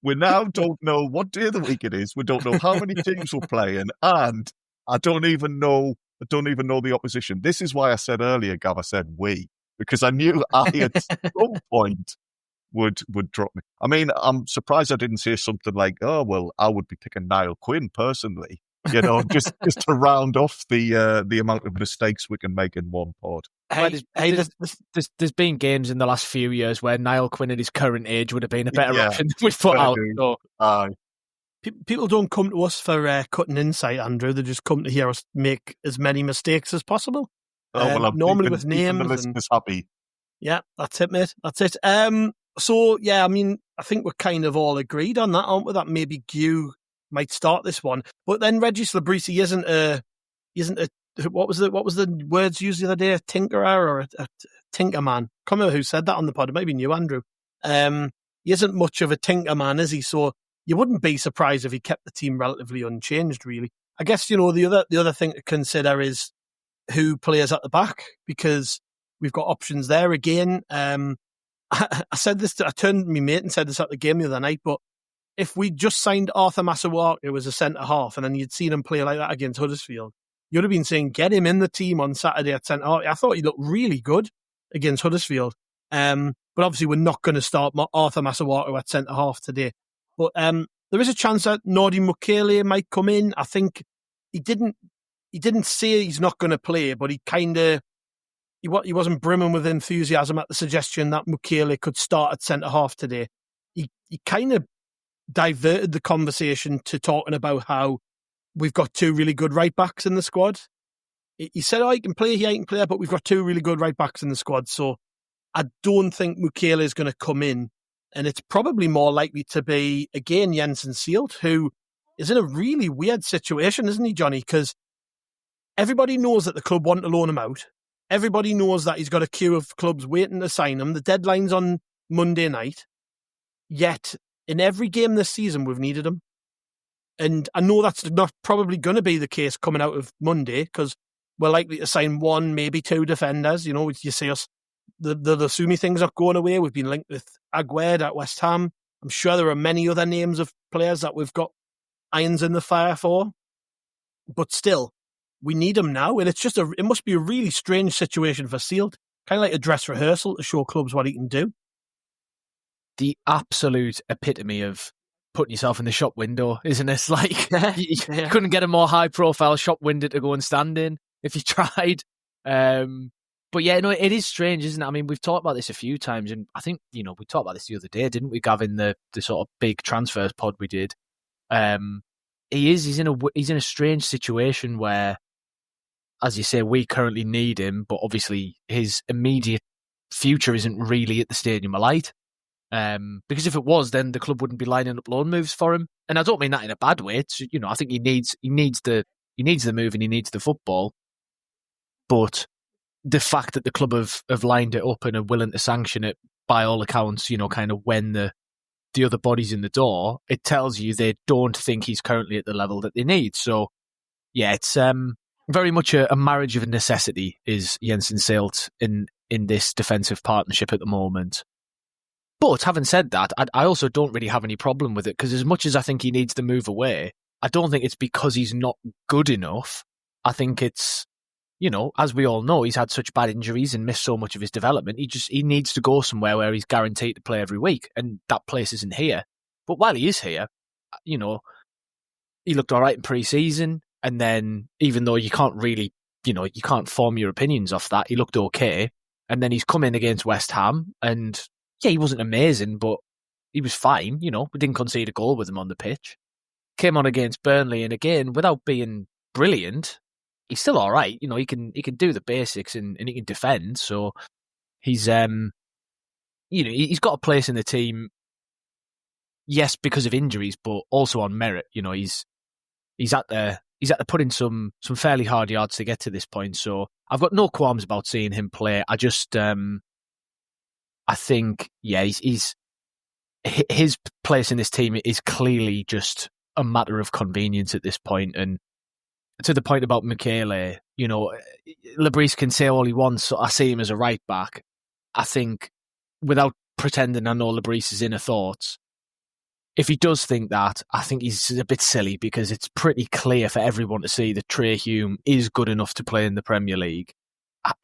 We now don't know what day of the week it is. We don't know how many teams we're playing, and I don't even know the opposition. This is why I said earlier, Gav, I said we, because I knew I at some point would drop me. I mean, I'm surprised I didn't say something like, "Oh, well, I would be picking Niall Quinn personally," just to round off the amount of mistakes we can make in one pod. There's been games in the last few years where Niall Quinn at his current age would have been a better option than we've put out. So. People don't come to us for cutting insight, Andrew. They just come to hear us make as many mistakes as possible. Normally with names. The listeners happy. Yeah, that's it, mate. That's it. So, yeah, I mean, I think we're kind of all agreed on that, aren't we? That maybe Gue might start this one. But then Régis Le Bris isn't a what was the words used the other day? A tinkerer or a tinker man? I can't remember who said that on the pod. It might be you, Andrew. He isn't much of a tinker man, is he? So you wouldn't be surprised if he kept the team relatively unchanged, really. I guess, the other thing to consider is who plays at the back, because we've got options there again. I said this, I turned to my mate and said this at the game the other night, but if we just signed Arthur Masuaku as a centre-half and then you'd seen him play like that against Huddersfield, you'd have been saying, get him in the team on Saturday at centre-half. I thought he looked really good against Huddersfield. But obviously we're not going to start Arthur Masuaku at centre-half today. But there is a chance that Nordi Mukele might come in. I think he didn't say he's not going to play, but he wasn't brimming with enthusiasm at the suggestion that Mukele could start at centre-half today. He kind of diverted the conversation to talking about how we've got two really good right-backs in the squad. He said, he can play here, but we've got two really good right-backs in the squad, so I don't think Mukele is going to come in. And it's probably more likely to be, again, Jensen Seelt, who is in a really weird situation, isn't he, Johnny? Because everybody knows that the club want to loan him out. Everybody knows that he's got a queue of clubs waiting to sign him. The deadline's on Monday night. Yet, in every game this season, we've needed him. And I know that's not probably going to be the case coming out of Monday, because we're likely to sign one, maybe two defenders. You see us, the Lusumi thing's not going away. We've been linked with Aguerd at West Ham. I'm sure there are many other names of players that we've got irons in the fire for. But still, we need him now. And it must be a really strange situation for Seelt. Kind of like a dress rehearsal to show clubs what he can do. The absolute epitome of putting yourself in the shop window, isn't it? Like, you couldn't get a more high-profile shop window to go and stand in if you tried. But yeah, no, it is strange, isn't it? I mean, we've talked about this a few times, and I think, we talked about this the other day, didn't we, Gavin, the sort of big transfers pod we did. He's in a strange situation where, as you say, we currently need him, but obviously his immediate future isn't really at the Stadium of Light. Because if it was, then the club wouldn't be lining up loan moves for him. And I don't mean that in a bad way. It's, I think he needs the move and he needs the football. But the fact that the club have lined it up and are willing to sanction it, by all accounts, kind of when the other body's in the door, it tells you they don't think he's currently at the level that they need. So, yeah, it's very much a marriage of necessity is Jensen Seelt in this defensive partnership at the moment. But having said that, I also don't really have any problem with it, because as much as I think he needs to move away, I don't think it's because he's not good enough. I think it's, as we all know, he's had such bad injuries and missed so much of his development. He needs to go somewhere where he's guaranteed to play every week, and that place isn't here. But while he is here, he looked all right in pre-season, and then even though you can't really, you can't form your opinions off that, he looked okay. And then he's come in against West Ham, and yeah, he wasn't amazing, but he was fine. We didn't concede a goal with him on the pitch. Came on against Burnley, and again, without being brilliant, he's still all right. He can do the basics and he can defend. So he's he's got a place in the team. Yes, because of injuries, but also on merit. He's at the put in some fairly hard yards to get to this point. So I've got no qualms about seeing him play. I just I think, yeah, he's his place in this team is clearly just a matter of convenience at this point. And to the point about Michele, Le Bris can say all he wants, so I see him as a right back. I think, without pretending I know Le Bris's inner thoughts, if he does think that, I think he's a bit silly, because it's pretty clear for everyone to see that Trey Hume is good enough to play in the Premier League,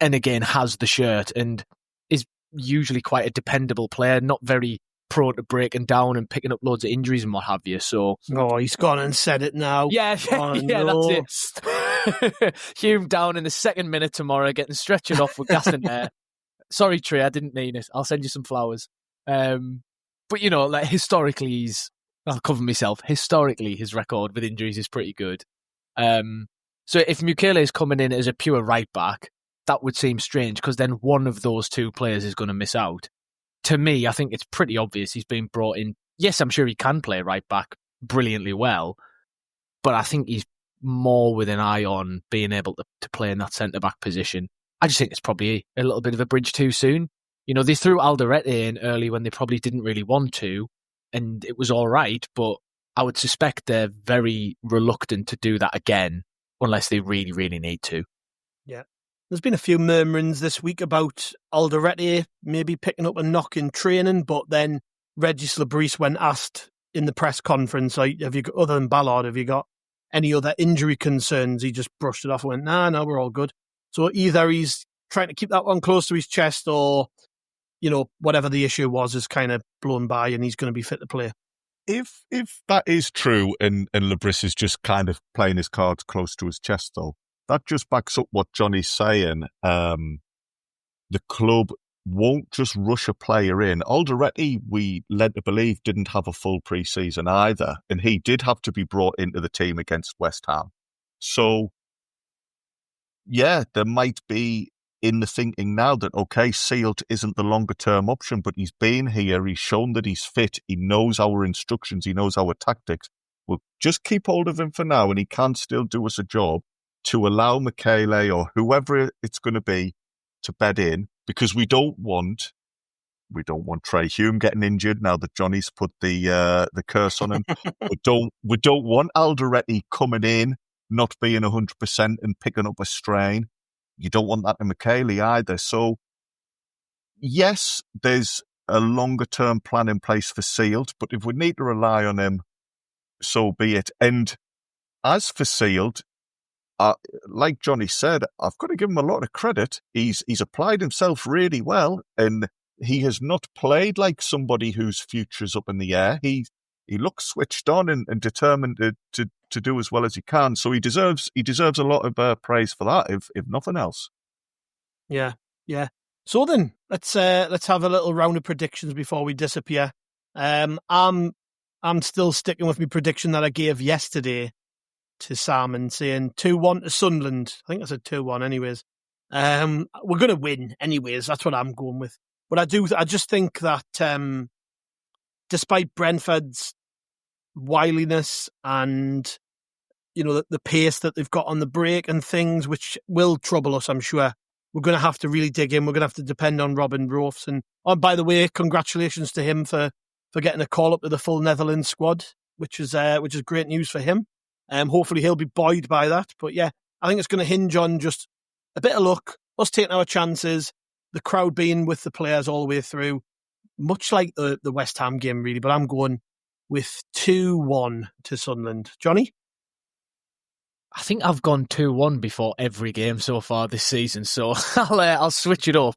and again has the shirt and is usually quite a dependable player, not very prone to breaking down and picking up loads of injuries and what have you. So, he's gone and said it now. Yeah, no. That's it. Hume down in the second minute tomorrow, getting stretchered off with gas in there. Sorry, Trey, I didn't mean it. I'll send you some flowers. But historically, I'll cover myself. Historically, his record with injuries is pretty good. So if Michele is coming in as a pure right back, that would seem strange, because then one of those two players is going to miss out. To me, I think it's pretty obvious he's been brought in. Yes, I'm sure he can play right back brilliantly well, but I think he's more with an eye on being able to play in that centre-back position. I just think it's probably a little bit of a bridge too soon. They threw Alderete in early when they probably didn't really want to, and it was all right, but I would suspect they're very reluctant to do that again unless they really, really need to. Yeah. There's been a few murmurings this week about Alderete maybe picking up a knock in training, but then Régis Le Bris, when asked in the press conference, have you got, other than Ballard, have you got any other injury concerns? He just brushed it off and went, no, we're all good. So either he's trying to keep that one close to his chest, or, whatever the issue was is kind of blown by and he's going to be fit to play. If that is true and Le Bris is just kind of playing his cards close to his chest, though, that just backs up what Johnny's saying. The club won't just rush a player in. Alderete, we led to believe, didn't have a full pre-season either, and he did have to be brought into the team against West Ham. So, yeah, there might be in the thinking now that, okay, Sealt isn't the longer-term option, but he's been here, he's shown that he's fit, he knows our instructions, he knows our tactics. We'll just keep hold of him for now, and he can still do us a job, to allow Michele or whoever it's going to be to bed in, because we don't want Trey Hume getting injured now that Johnny's put the curse on him. we don't want Alderete coming in, not being 100% and picking up a strain. You don't want that in Michele either. So, yes, there's a longer-term plan in place for Sealt, but if we need to rely on him, so be it. And as for Sealt, like Johnny said, I've got to give him a lot of credit. He's applied himself really well, and he has not played like somebody whose future's up in the air. He looks switched on and determined to do as well as he can. So he deserves a lot of praise for that, if nothing else. Yeah. So then let's have a little round of predictions before we disappear. I'm still sticking with my prediction that I gave yesterday to Sam and saying 2-1 to Sunderland. I think I said 2-1 anyways. We're going to win anyways. That's what I'm going with. But I just think that despite Brentford's wiliness and the pace that they've got on the break and things, which will trouble us, I'm sure, we're going to have to really dig in. We're going to have to depend on Robin Roofs. And by the way, congratulations to him for getting a call up to the full Netherlands squad, which is great news for him. Hopefully he'll be buoyed by that. But yeah, I think it's going to hinge on just a bit of luck, us taking our chances, the crowd being with the players all the way through, much like the West Ham game, really. But I'm going with 2-1 to Sunderland. Johnny? I think I've gone 2-1 before every game so far this season, so I'll switch it up.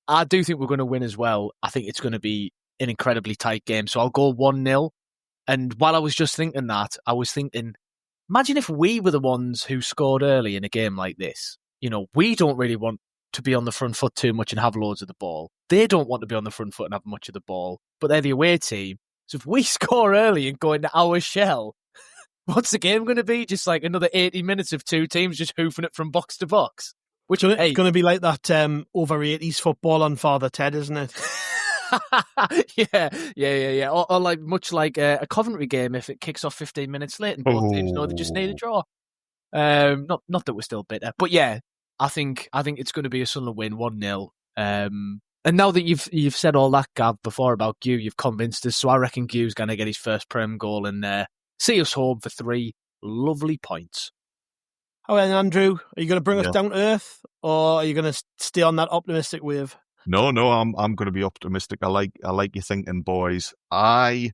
I do think we're going to win as well. I think it's going to be an incredibly tight game, so I'll go 1-0. And while I was just thinking that, I was thinking, imagine if we were the ones who scored early in a game like this. We don't really want to be on the front foot too much and have loads of the ball. They don't want to be on the front foot and have much of the ball, but they're the away team. So if we score early and go into our shell, what's the game going to be? Just like another 80 minutes of two teams just hoofing it from box to box. Which it's going to be like that over 80s football on Father Ted, isn't it? Yeah. Or like much like a Coventry game if it kicks off 15 minutes late and both teams know they just need a draw. Not that we're still bitter, but yeah, I think it's going to be a Sunderland win 1-0. And now that you've said all that, Gav, before about Gue, you've convinced us. So I reckon Gue's going to get his first Prem goal and see us home for 3 lovely points. How then, Andrew? Are you going to bring us down to earth, or are you going to stay on that optimistic wave? No, I'm going to be optimistic. I like your thinking, boys. The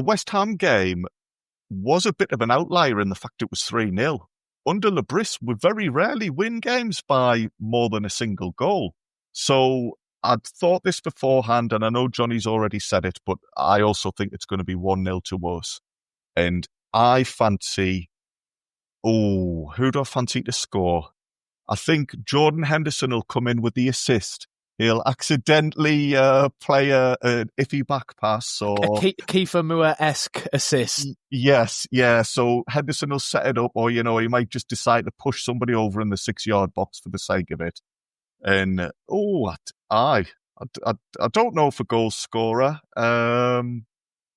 West Ham game was a bit of an outlier in the fact it was 3-0. Under Le Bris, we very rarely win games by more than a single goal. So I'd thought this beforehand, and I know Johnny's already said it, but I also think it's going to be 1-0 to us. And I fancy... who do I fancy to score? I think Jordan Henderson will come in with the assist. He'll accidentally play an iffy back pass. Or a Kiefer Moore-esque assist. Yes, yeah. So Henderson will set it up, or, he might just decide to push somebody over in the 6-yard box for the sake of it. And, I don't know for goal scorer.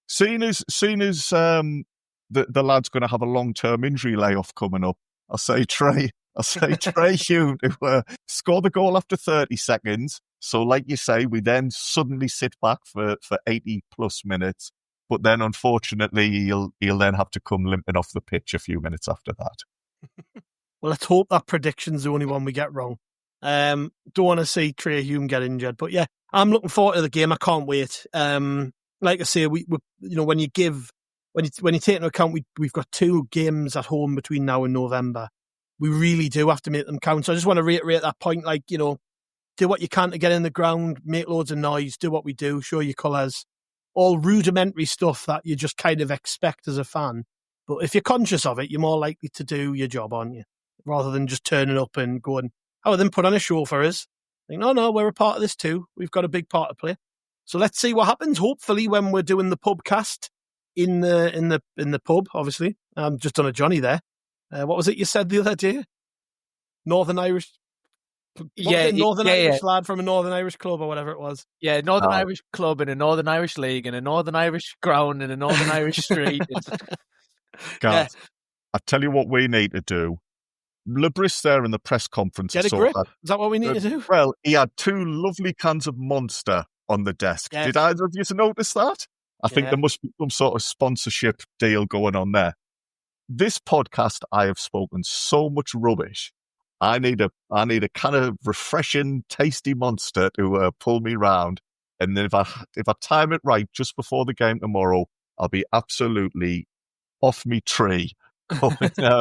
Seeing as the lad's going to have a long-term injury layoff coming up, I'll say Trey Hume to score the goal after 30 seconds. So like you say, we then suddenly sit back for 80 plus minutes. But then unfortunately, he'll then have to come limping off the pitch a few minutes after that. Well, let's hope that prediction's the only one we get wrong. Don't want to see Trey Hume get injured. But yeah, I'm looking forward to the game. I can't wait. Like I say, we when you take into account we've got 2 games at home between now and November, we really do have to make them count. So I just want to reiterate that point, do what you can to get in the ground, make loads of noise, do what we do, show your colours, all rudimentary stuff that you just kind of expect as a fan. But if you're conscious of it, you're more likely to do your job, aren't you? Rather than just turning up and going, then put on a show for us. No, we're a part of this too. We've got a big part to play. So let's see what happens. Hopefully when we're doing the pubcast in the pub, obviously. Just done a Johnny there. What was it you said the other day? Northern Irish. Irish lad from a Northern Irish club or whatever it was. Yeah, Northern Irish club in a Northern Irish league in a Northern Irish ground in a Northern Irish street. Guys, I tell you what we need to do. Le Bris there in the press conference. Get a grip. Is that what we need to do? Well, he had 2 lovely cans of Monster on the desk. Yes. Did either of you notice that? I think there must be some sort of sponsorship deal going on there. This podcast, I have spoken so much rubbish. I need a kind of refreshing, tasty Monster to pull me round. And then if I time it right just before the game tomorrow, I'll be absolutely off me tree,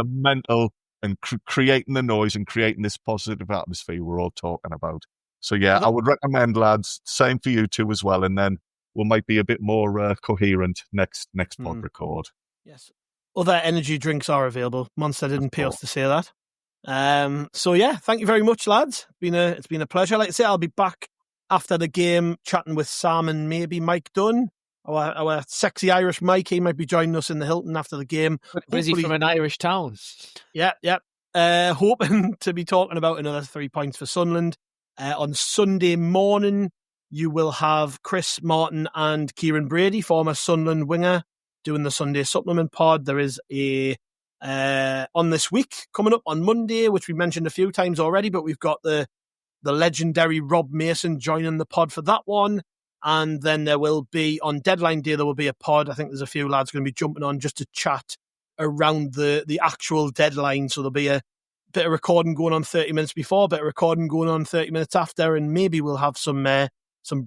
mental, and creating the noise and creating this positive atmosphere we're all talking about. So yeah, I would recommend, lads, same for you two as well. And then we might be a bit more coherent next pod record. Yes. Other energy drinks are available. Monster didn't pay us to say that. So yeah, thank you very much, lads. It's been a pleasure. Like I say, I'll be back after the game chatting with Sam and maybe Mike Dunn, our sexy Irish Mike. He might be joining us in the Hilton after the game. Is he from an Irish town? Yeah. Hoping to be talking about another 3 points for Sunderland. On Sunday morning, you will have Chris Martin and Kieran Brady, former Sunderland winger, doing the Sunday supplement pod. There is a on this week coming up on Monday, which we mentioned a few times already, but we've got the legendary Rob Mason joining the pod for that one. And then there will be, on deadline day, there will be a pod. I think there's a few lads going to be jumping on just to chat around the actual deadline. So there'll be a bit of recording going on 30 minutes before, a bit of recording going on 30 minutes after, and maybe we'll have some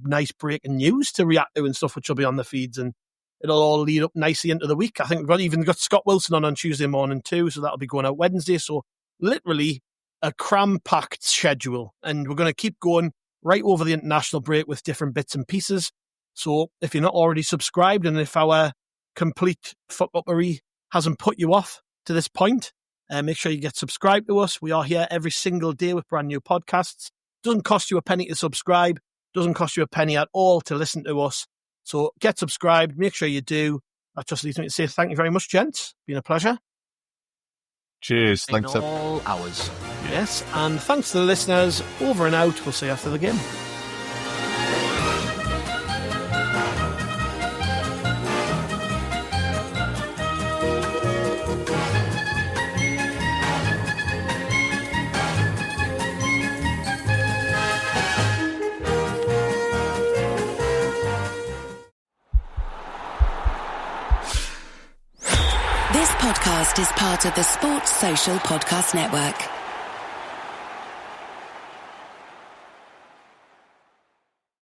nice breaking news to react to and stuff, which will be on the feeds, and it'll all lead up nicely into the week. I think we've even got Scott Wilson on Tuesday morning too, so that'll be going out Wednesday. So literally a cram-packed schedule, and we're going to keep going right over the international break with different bits and pieces. So if you're not already subscribed, and if our complete fuck-uppery hasn't put you off to this point, make sure you get subscribed to us. We are here every single day with brand new podcasts. Doesn't cost you a penny to subscribe. Doesn't cost you a penny at all to listen to us. So get subscribed. Make sure you do. That just leaves me to say thank you very much, gents. Been a pleasure. Cheers. Thanks. All hours. Yes, and thanks to the listeners. Over and out. We'll see you after the game. podcast is part of the Sports Social Podcast Network.